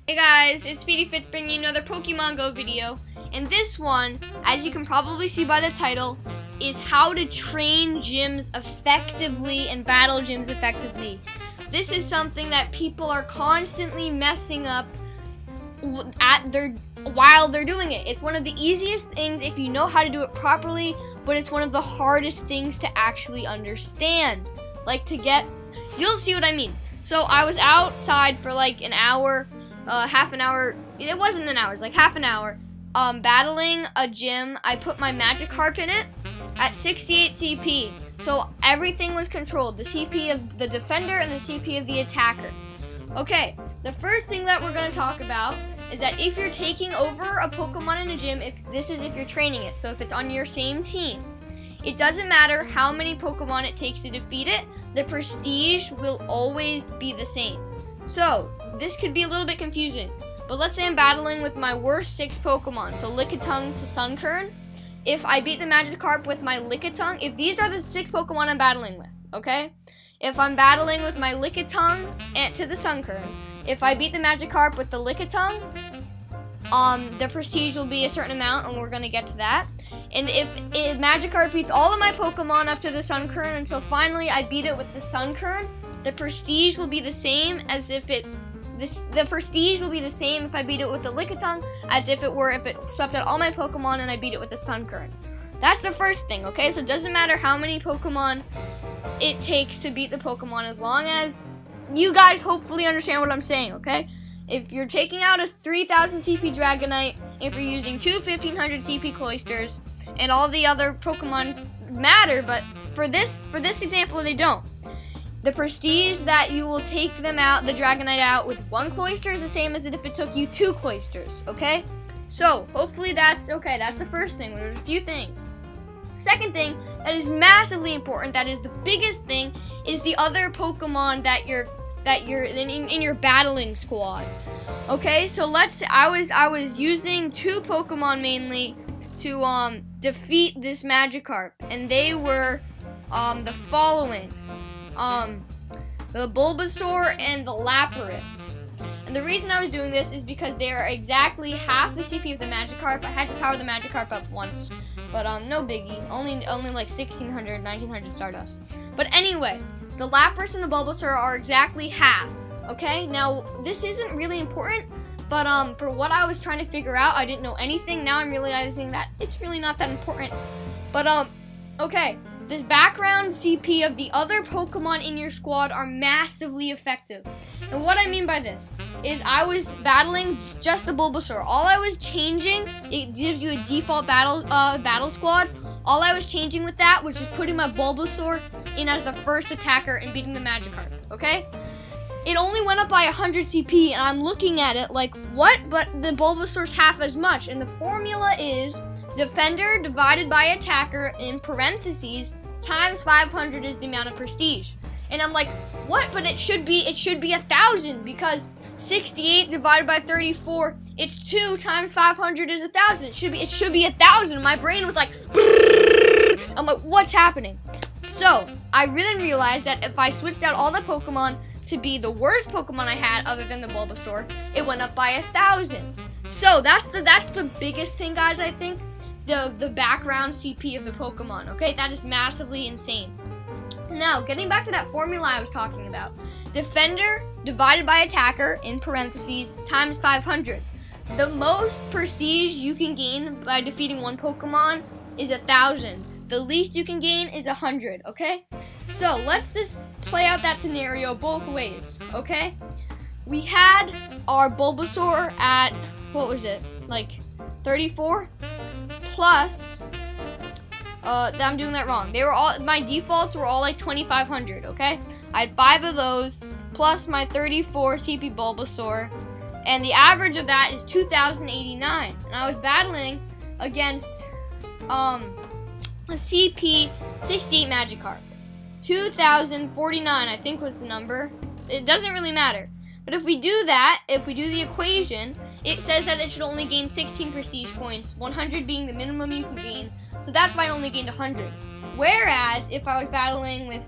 Hey guys, it's Speedy Fitz bringing you another Pokemon Go video. And this one, as you can probably see by the title, is how to train gyms effectively and battle gyms effectively. This is something that people are constantly messing up while they're doing it. It's one of the easiest things if you know how to do it properly, but it's one of the hardest things to actually understand. You'll see what I mean. So I was outside for like an hour, half an hour. It wasn't an hour, it was like half an hour. Battling a gym. I put my Magikarp in it at 68 CP. So everything was controlled. The CP of the defender and the CP of the attacker. Okay, the first thing that we're going to talk about is that if you're taking over a Pokemon in a gym, if you're training it, so if it's on your same team, it doesn't matter how many Pokemon it takes to defeat it, the prestige will always be the same. So, this could be a little bit confusing, but let's say I'm battling with my worst 6 Pokemon, so Lickitung to Sunkern. If I beat the Magikarp with my Lickitung, if these are the 6 Pokemon I'm battling with, okay? If I'm battling with my Lickitung to the Sunkern, if I beat the Magikarp with the Lickitung, the prestige will be a certain amount, and we're going to get to that. And if Magikarp beats all of my Pokemon up to the Sunkern until finally I beat it with the Sunkern, the prestige will be the same as if the prestige will be the same if I beat it with the Lickitung as if it swept out all my Pokemon and I beat it with the Sunkern. That's the first thing, okay? So it doesn't matter how many Pokemon it takes to beat the Pokemon, as long as you guys hopefully understand what I'm saying, okay? If you're taking out a 3000 CP Dragonite, if you're using 2 1500 CP Cloysters, and all the other Pokemon matter, but for this example, they don't. The prestige that you will take them out, the Dragonite out with 1 Cloyster, is the same as if it took you 2 Cloysters, okay? So, hopefully that's okay. That's the first thing. There's a few things. Second thing that is massively important, that is the biggest thing, is the other Pokemon that you're in your battling squad. Okay, so I was using 2 Pokemon mainly to defeat this Magikarp, and they were the following: the Bulbasaur and the Lapras. And the reason I was doing this is because they are exactly half the CP of the Magikarp. I had to power the Magikarp up once, but no biggie. Only like 1600, 1900 Stardust. But anyway, the Lapras and the Bulbasaur are exactly half. Okay, now this isn't really important, but for what I was trying to figure out, I didn't know anything. Now I'm realizing that it's really not that important. But okay, this background CP of the other Pokemon in your squad are massively effective. And what I mean by this is I was battling just the Bulbasaur. All I was changing, it gives you a default battle squad. All I was changing with that was just putting my Bulbasaur in as the first attacker and beating the Magikarp, okay? It only went up by 100 CP, and I'm looking at it like, what? But the Bulbasaur's half as much, and the formula is defender divided by attacker in parentheses times 500 is the amount of prestige. And I'm like, what? But it should be 1,000, because 68 divided by 34, it's 2 times 500 is 1,000. It should be 1,000. My brain was like, brrr. I'm like, what's happening? So I then realized that if I switched out all the Pokemon to be the worst Pokemon I had other than the Bulbasaur, it went up by 1,000. So that's the biggest thing, guys. I think the background CP of the Pokemon. Okay, that is massively insane. Now, getting back to that formula I was talking about. Defender divided by attacker, in parentheses, times 500. The most prestige you can gain by defeating one Pokemon is 1,000. The least you can gain is 100, okay? So, let's just play out that scenario both ways, okay? We had our Bulbasaur at, what was it, like 34? Plus, I'm doing that wrong. My defaults were all like 2,500, okay? I had 5 of those, plus my 34 CP Bulbasaur, and the average of that is 2,089. And I was battling against, a CP 68 Magikarp. 2,049, I think was the number. It doesn't really matter. But if we do that, if we do the equation, it says that it should only gain 16 prestige points, 100 being the minimum you can gain. So that's why I only gained 100. Whereas if I was battling with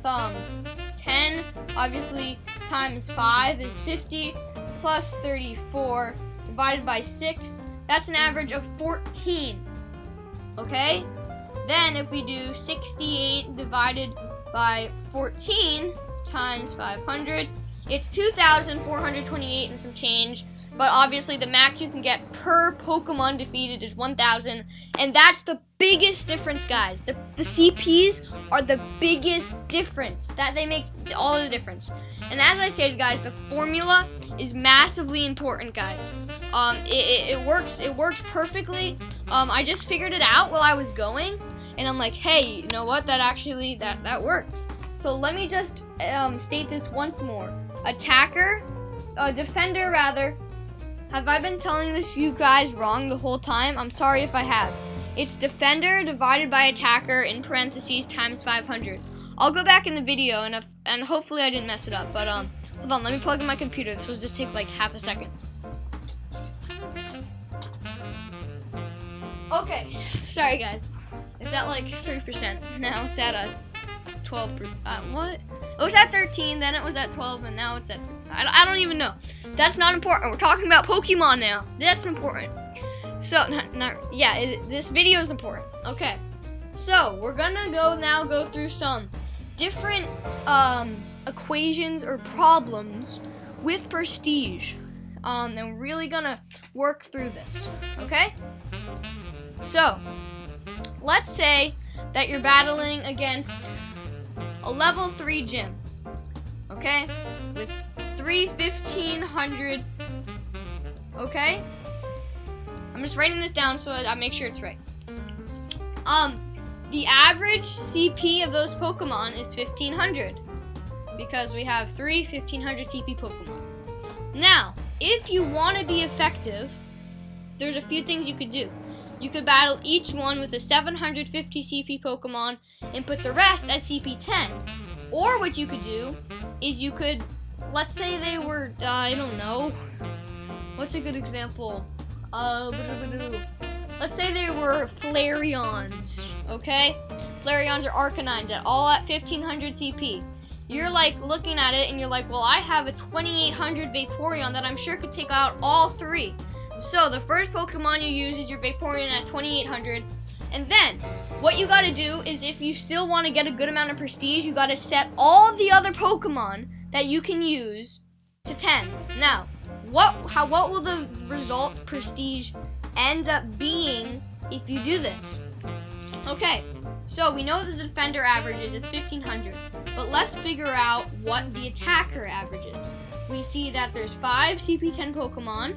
10, obviously times 5 is 50, plus 34 divided by 6, that's an average of 14. Okay? Then if we do 68 divided by 14 times 500, it's 2,428 and some change. But obviously the max you can get per Pokemon defeated is 1,000. And that's the biggest difference, guys. The CPs are the biggest difference. That they make all of the difference. And as I stated, guys, the formula is massively important, guys. It works perfectly. I just figured it out while I was going. And I'm like, hey, you know what? That works. So let me just state this once more. Defender rather. Have I been telling this you guys wrong the whole time? I'm sorry if I have. It's defender divided by attacker in parentheses times 500. I'll go back in the video and hopefully I didn't mess it up. But hold on, let me plug in my computer. This will just take like half a second. Okay, sorry guys. It's at like 3%. Now it's at a 12%. What? It was at 13, then it was at 12, and now it's at... I don't even know. That's not important. We're talking about Pokemon now. That's important. So, this video is important. Okay. So, we're gonna go through some different equations or problems with Prestige. And we're really gonna work through this. Okay? So, let's say that you're battling against a level 3 gym, okay, with 1500, okay, I'm just writing this down so I make sure it's right. The average CP of those Pokemon is 1500, because we have 1500 CP Pokemon. Now, if you want to be effective, there's a few things you could do. You could battle each one with a 750 CP Pokemon and put the rest as CP 10. Or what you could do is you could, let's say they were, I don't know, what's a good example? Let's say they were Flareons, okay? Flareons are Arcanines all at 1500 CP. You're like looking at it and you're like, well, I have a 2800 Vaporeon that I'm sure could take out all 3. So the first Pokemon you use is your Vaporeon at 2800, and then what you gotta do is if you still want to get a good amount of prestige, you gotta set all the other Pokemon that you can use to 10. Now, what will the result prestige end up being if you do this? Okay, so we know the defender average is, it's 1500, but let's figure out what the attacker average is. We see that there's 5 CP10 Pokemon,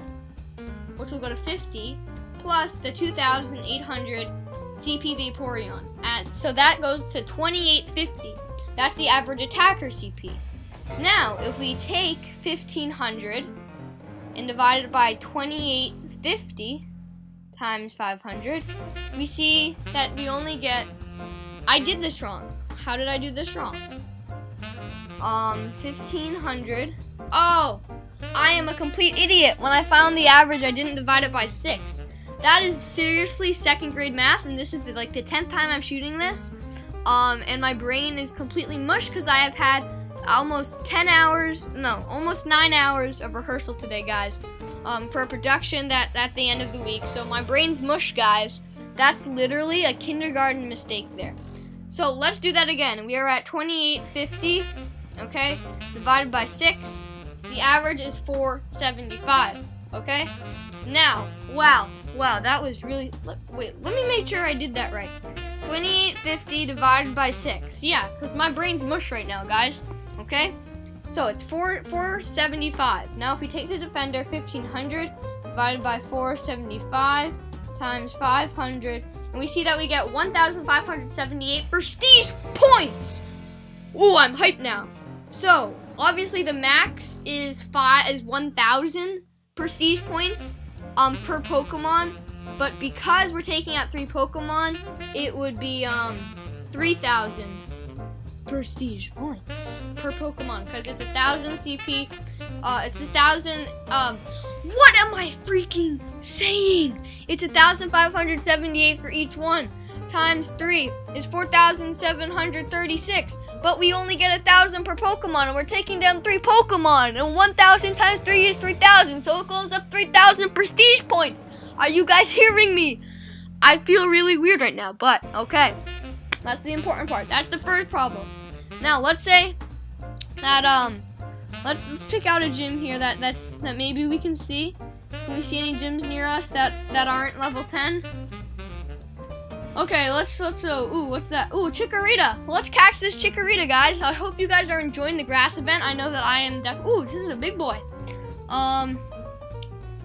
which will go to 50, plus the 2,800 CP Vaporeon. So that goes to 2850. That's the average attacker CP. Now, if we take 1500 and divide it by 2850 times 500, we see that we only get... I did this wrong. How did I do this wrong? 1500. Oh! I am a complete idiot. When I found the average, I didn't divide it by 6. That is seriously 2nd grade math, and this is the 10th time I'm shooting this. And my brain is completely mush because I have had almost 9 hours of rehearsal today, guys, for a production at the end of the week. So my brain's mush, guys. That's literally a kindergarten mistake there. So let's do that again. We are at 2850, okay, divided by 6. The average is 475, okay? Now, wow, that was really, wait, let me make sure I did that right. 2850 divided by 6, yeah, because my brain's mush right now, guys, okay? So it's 475. Now if we take the defender, 1500 divided by 475 times 500, and we see that we get 1,578 prestige points! Ooh, I'm hyped now. So, obviously the max is 1,000 prestige points per Pokemon, but because we're taking out 3 Pokemon, it would be 3,000 prestige points per Pokemon, because it's 1,000 CP. It's 1,000. What am I freaking saying? It's 1,578 for each one. Times 3 is 4,736. but we only get 1,000 per Pokemon, and we're taking down 3 Pokemon, and 1,000 times 3 is 3,000, so it goes up 3,000 prestige points. Are you guys hearing me? I feel really weird right now, but okay. That's the important part. That's the first problem. Now, let's say that, let's pick out a gym here that maybe we can see. Can we see any gyms near us that aren't level 10? Okay, let's ooh, what's that? Ooh, Chikorita. Let's catch this Chikorita, guys. I hope you guys are enjoying the grass event. I know that I am ooh, this is a big boy.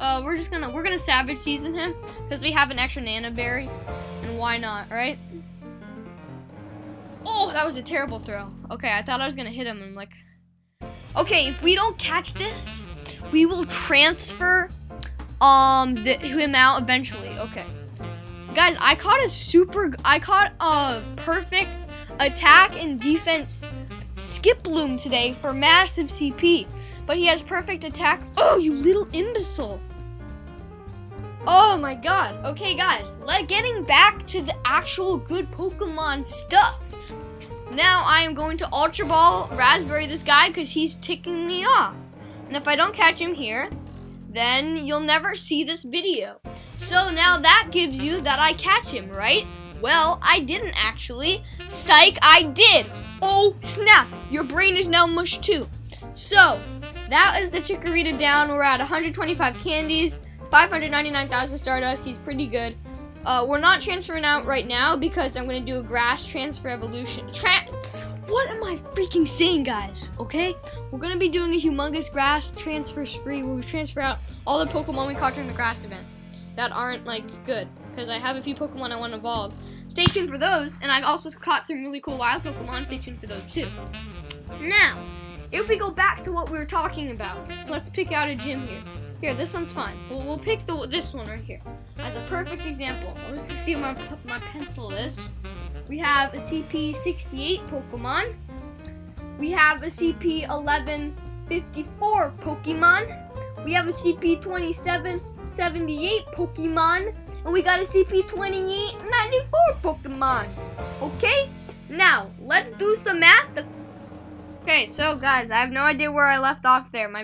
We're gonna Savage Season him because we have an extra Nana Berry, and why not, right? Oh, that was a terrible throw. Okay, I thought I was gonna hit him and like. Okay, if we don't catch this, we will transfer him out eventually. Okay. Guys, I caught a perfect attack and defense Skiploom today for massive CP. But he has perfect attack. Oh, you little imbecile. Oh my god. Okay, guys, getting back to the actual good Pokemon stuff. Now I am going to Ultra Ball Raspberry this guy because he's ticking me off. And if I don't catch him here, then you'll never see this video. So now that gives you that I catch him, right? Well, I didn't actually. Psych, I did. Oh, snap. Your brain is now mush too. So, that is the Chikorita down. We're at 125 candies, 599,000 Stardust. He's pretty good. We're not transferring out right now because I'm going to do a grass transfer evolution. What am I freaking saying, guys? Okay? We're going to be doing a humongous grass transfer spree where we transfer out all the Pokemon we caught during the grass event that aren't, like, good. Because I have a few Pokemon I want to evolve. Stay tuned for those. And I also caught some really cool wild Pokemon. Stay tuned for those, too. Now, if we go back to what we were talking about, let's pick out a gym here. Here, this one's fine. We'll pick this one right here as a perfect example. Let's see what my pencil is. We have a CP 68 Pokemon. We have a CP 1154 Pokemon. We have a CP 2778 Pokemon. And we got a CP 2894 Pokemon. Okay? Now, let's do some math. Okay, so guys, I have no idea where I left off there. My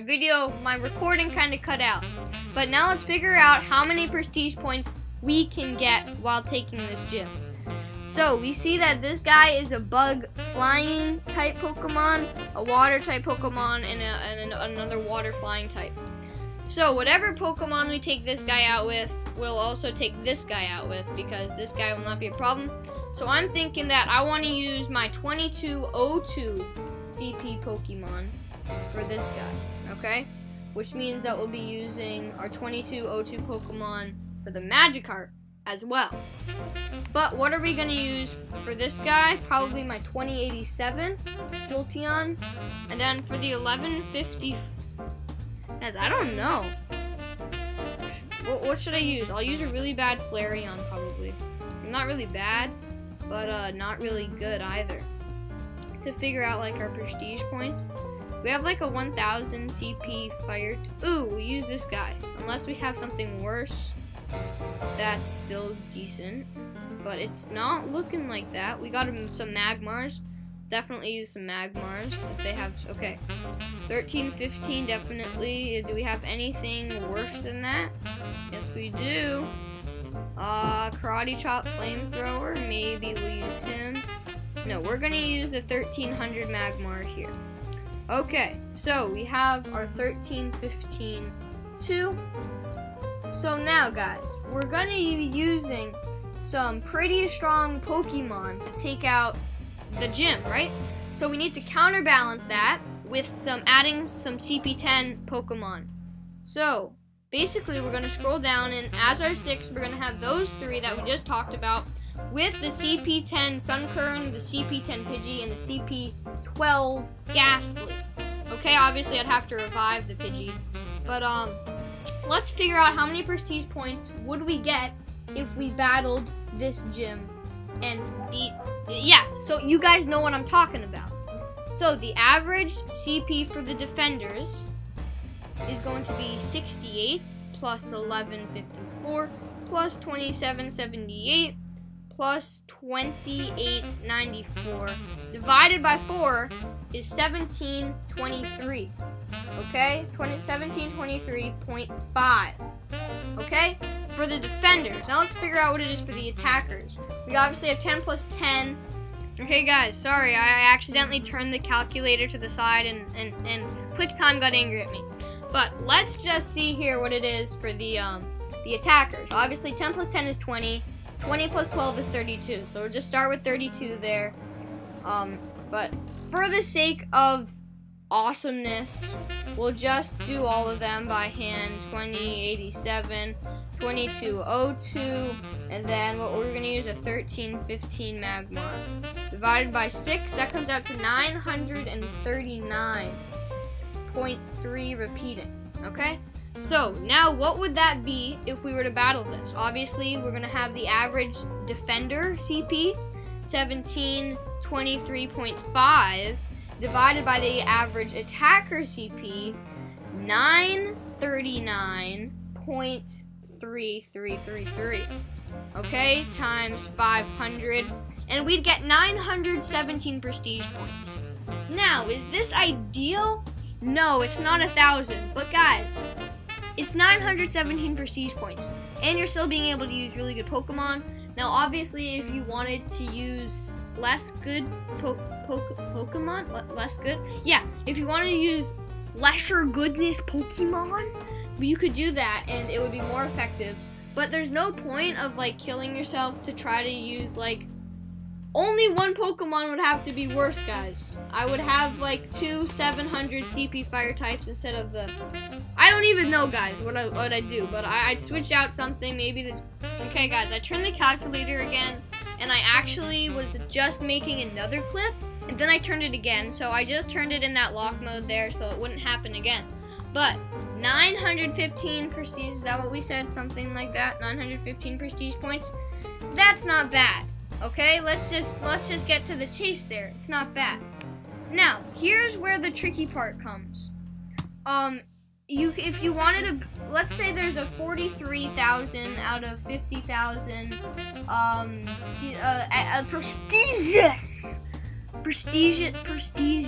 recording kind of cut out. But now let's figure out how many prestige points we can get while taking this gym. So we see that this guy is a bug flying type Pokemon, a water type Pokemon, and another water flying type. So whatever Pokemon we take this guy out with, we'll also take this guy out with because this guy will not be a problem. So I'm thinking that I want to use my 2202 CP Pokemon for this guy, okay? Which means that we'll be using our 2202 Pokemon for the Magikarp as well. But what are we going to use for this guy? Probably my 2087 Jolteon. And then for the 1150, guys, I don't know. What should I use? I'll use a really bad Flareon probably. Not really bad, but not really good either. To figure out like our prestige points. We have like a 1000 CP fire. Ooh, we use this guy. Unless we have something worse. That's still decent. But it's not looking like that. We got some Magmars. Definitely use some Magmars if they have. Okay. 13, 15 definitely. Do we have anything worse than that? Yes, we do. Karate Chop Flamethrower. Maybe we'll use him. No, we're going to use the 1300 Magmar here. Okay, so we have our 13, 15, 2. So now, guys, we're going to be using some pretty strong Pokemon to take out the gym, right? So we need to counterbalance that with adding some CP10 Pokemon. So, basically, we're going to scroll down, and as our 6, we're going to have those 3 that we just talked about, with the CP10 Sunkern, the CP10 Pidgey, and the CP12 Ghastly. Okay, obviously I'd have to revive the Pidgey. But, let's figure out how many prestige points would we get if we battled this gym and beat... Yeah, so you guys know what I'm talking about. So, the average CP for the defenders is going to be 68 plus 1154 plus 2778 plus 2894 divided by 4 is 1723. Okay, 1723.5. Okay, for the defenders. Now let's figure out what it is for the attackers. We obviously have 10 plus 10. Okay, guys, sorry, I accidentally turned the calculator to the side and QuickTime got angry at me. But let's just see here what it is for the attackers. Obviously, 10 plus 10 is 20. 20 plus 12 is 32. So we'll just start with 32 there. But for the sake of awesomeness, we'll just do all of them by hand. 2087, 2202, and then what we're gonna use a 1315 Magmar. Divided by 6, that comes out to 939.3 repeating. Okay? So, now what would that be if we were to battle this? Obviously, we're going to have the average defender CP, 1723.5, divided by the average attacker CP, 939.3333. Okay, times 500, and we'd get 917 prestige points. Now, is this ideal? No, it's not 1,000, but guys, it's 917 prestige points, and you're still being able to use really good Pokemon. Now, obviously, if you wanted to use less good Pokemon, less good? Yeah, if you wanted to use lesser goodness Pokemon, you could do that, and it would be more effective. But there's no point of, like, killing yourself to try to use, like, only one Pokemon would have to be worse, guys. I would have, like, 2 700 CP fire types instead of the... I don't even know, guys, what I'd do, but I'd switch out something, maybe the... Okay, guys, I turned the calculator again, and I actually was just making another clip, and then I turned it again, so I just turned it in that lock mode there so it wouldn't happen again. But 915 prestige, is that what we said? Something like that, 915 prestige points? That's not bad. Okay, let's just get to the chase there. It's not bad. Now, here's where the tricky part comes. If you wanted to, let's say there's a 43,000 out of 50,000 prestige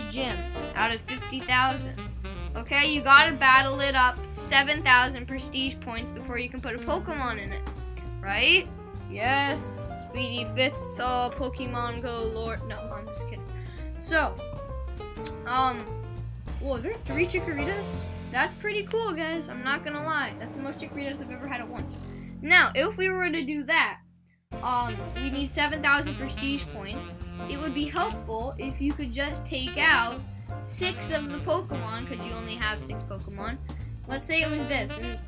gym out of 50,000. Okay, you gotta battle it up 7,000 prestige points before you can put a Pokemon in it, right? Yes. Speedy Fits, Pokemon Go Lord. No, I'm just kidding. So, whoa, there are 3 Chikorritas? That's pretty cool, guys. I'm not gonna lie. That's the most Chikorritas I've ever had at once. Now, if we were to do that, we need 7,000 prestige points. It would be helpful if you could just take out 6 of the Pokemon, because you only have 6 Pokemon. Let's say it was this, and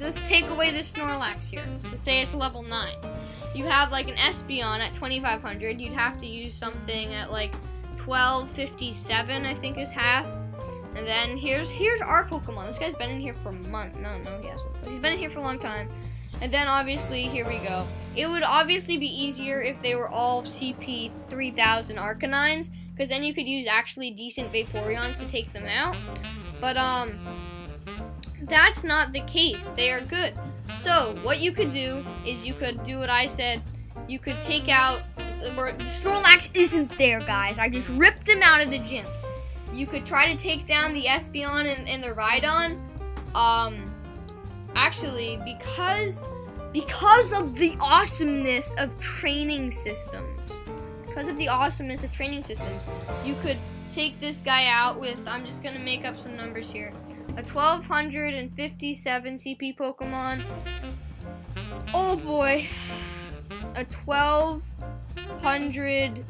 let's take away this Snorlax here. So say it's level 9. You have like an Espeon at 2,500. You'd have to use something at like 1257, I think is half. And then here's our Pokemon. This guy's been in here for a month. No, he hasn't. But he's been in here for a long time. And then obviously, here we go. It would obviously be easier if they were all CP 3000 Arcanines, because then you could use actually decent Vaporeons to take them out. But that's not the case. They are good. So, what you could do is you could do what I said. You could take out... The Snorlax isn't there, guys. I just ripped him out of the gym. You could try to take down the Espeon and the Rhydon. Actually, because of the awesomeness of training systems. You could take this guy out with... I'm just going to make up some numbers here. A 1,257 CP Pokemon. Oh boy. A 1,200.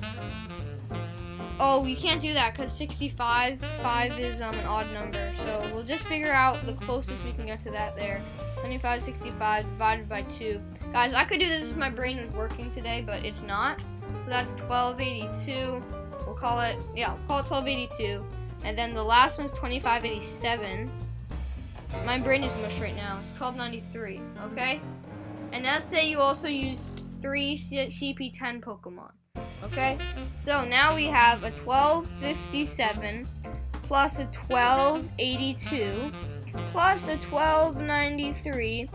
Oh, you can't do that because 65. 5 is an odd number. So we'll just figure out the closest we can get to that there. 25, 65 divided by 2. Guys, I could do this if my brain was working today, but it's not. So that's 1282. We'll call it 1282. And then the last one's 2587. My brain is mush right now. It's 1293, okay? And let's say you also used 3 CP10 Pokemon, okay? So now we have a 1257 plus a 1282 plus a 1293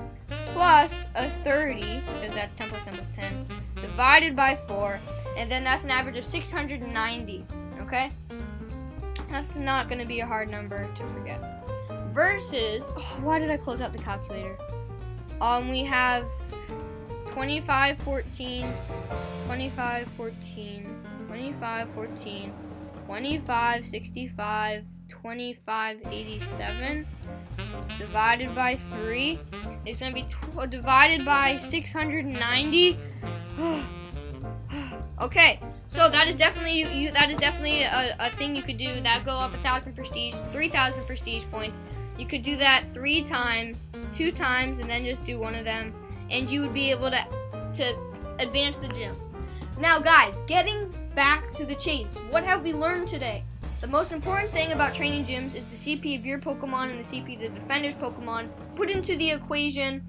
plus a 30, because that's 10 plus 10 plus 10, divided by 4, and then that's an average of 690, okay? That's not going to be a hard number to forget. Versus, why did I close out the calculator? We have 25, 14, 25, 14, 25, 14, 25, 65, 25, 87, divided by 3. It's going to be divided by 690. Okay, so that is definitely a thing you could do. That go up 1,000 prestige, 3,000 prestige points. You could do that 3 times, 2 times, and then just do one of them, and you would be able to advance the gym. Now, guys, getting back to the chase, what have we learned today? The most important thing about training gyms is the CP of your Pokemon and the CP of the defender's Pokemon put into the equation.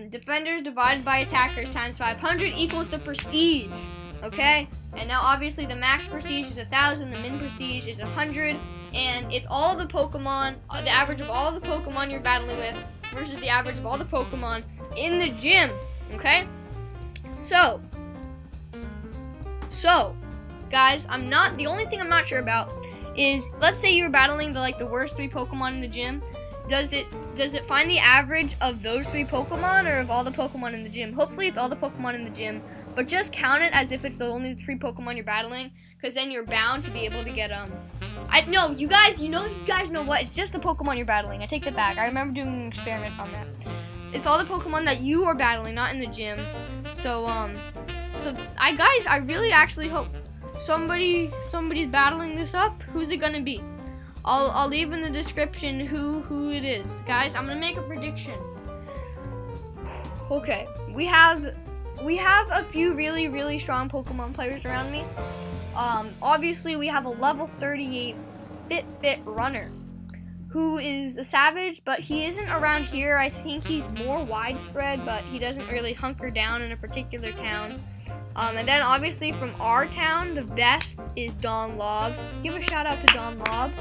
Defenders divided by attackers times 500 equals the prestige. Okay? And now obviously the max prestige is 1,000, the min prestige is 100, and it's all the Pokemon, the average of all the Pokemon you're battling with versus the average of all the Pokemon in the gym. Okay? So guys, the only thing I'm not sure about is, let's say you're battling the worst 3 Pokemon in the gym. Does it find the average of those 3 Pokemon or of all the Pokemon in the gym? Hopefully it's all the Pokemon in the gym, but just count it as if it's the only 3 Pokemon you're battling, because then you're bound to be able to get you guys know what? It's just the Pokemon you're battling. I take that back. I remember doing an experiment on that. It's all the Pokemon that you are battling, not in the gym. So I really actually hope somebody's battling this up. Who's it gonna be? I'll leave in the description who it is. Guys, I'm gonna make a prediction. Okay, we have a few really, really strong Pokemon players around me. Obviously we have a level 38 Fit runner who is a savage, but he isn't around here. I think he's more widespread, but he doesn't really hunker down in a particular town. And then obviously from our town, the best is DonLaub. Give a shout out to DonLaub.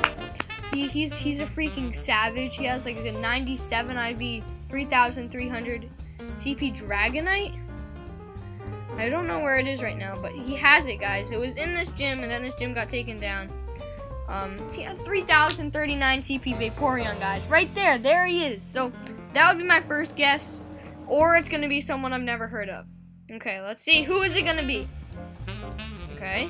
He's a freaking savage. He has like a 97 IV, 3,300 CP Dragonite. I don't know where it is right now, but he has it, guys. It was in this gym, and then this gym got taken down. 3,039 CP Vaporeon, guys. Right there. There he is. So that would be my first guess. Or it's going to be someone I've never heard of. Okay, let's see. Who is it going to be? Okay.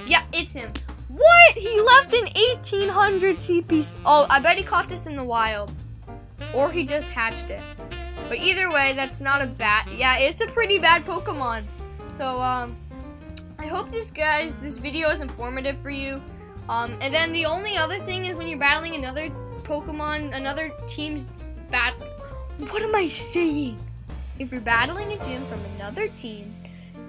Yeah, it's him. What? He left an 1,800 CP. Oh, I bet he caught this in the wild. Or he just hatched it. But either way, that's not a bad. Yeah, it's a pretty bad Pokemon. So, I hope this video is informative for you. And then the only other thing is when you're battling another Pokemon, another team's what am I saying? If you're battling a gym from another team,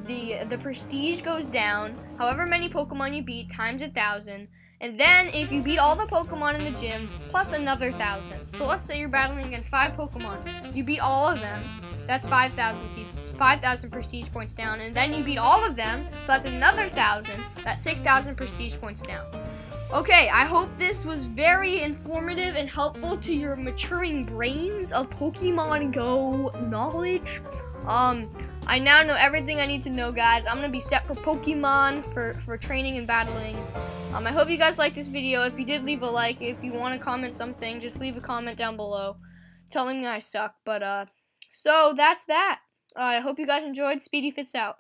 the prestige goes down, however many Pokemon you beat, times 1,000. And then if you beat all the Pokemon in the gym, plus another 1,000. So let's say you're battling against 5 Pokemon. You beat all of them, that's 5,000 prestige points down. And then you beat all of them, so that's another 1,000. That's 6,000 prestige points down. Okay, I hope this was very informative and helpful to your maturing brains of Pokemon Go knowledge. I now know everything I need to know, guys. I'm going to be set for Pokemon, for training and battling. I hope you guys liked this video. If you did, leave a like. If you want to comment something, just leave a comment down below telling me I suck. But, so that's that. I hope you guys enjoyed. Speedy Fits out.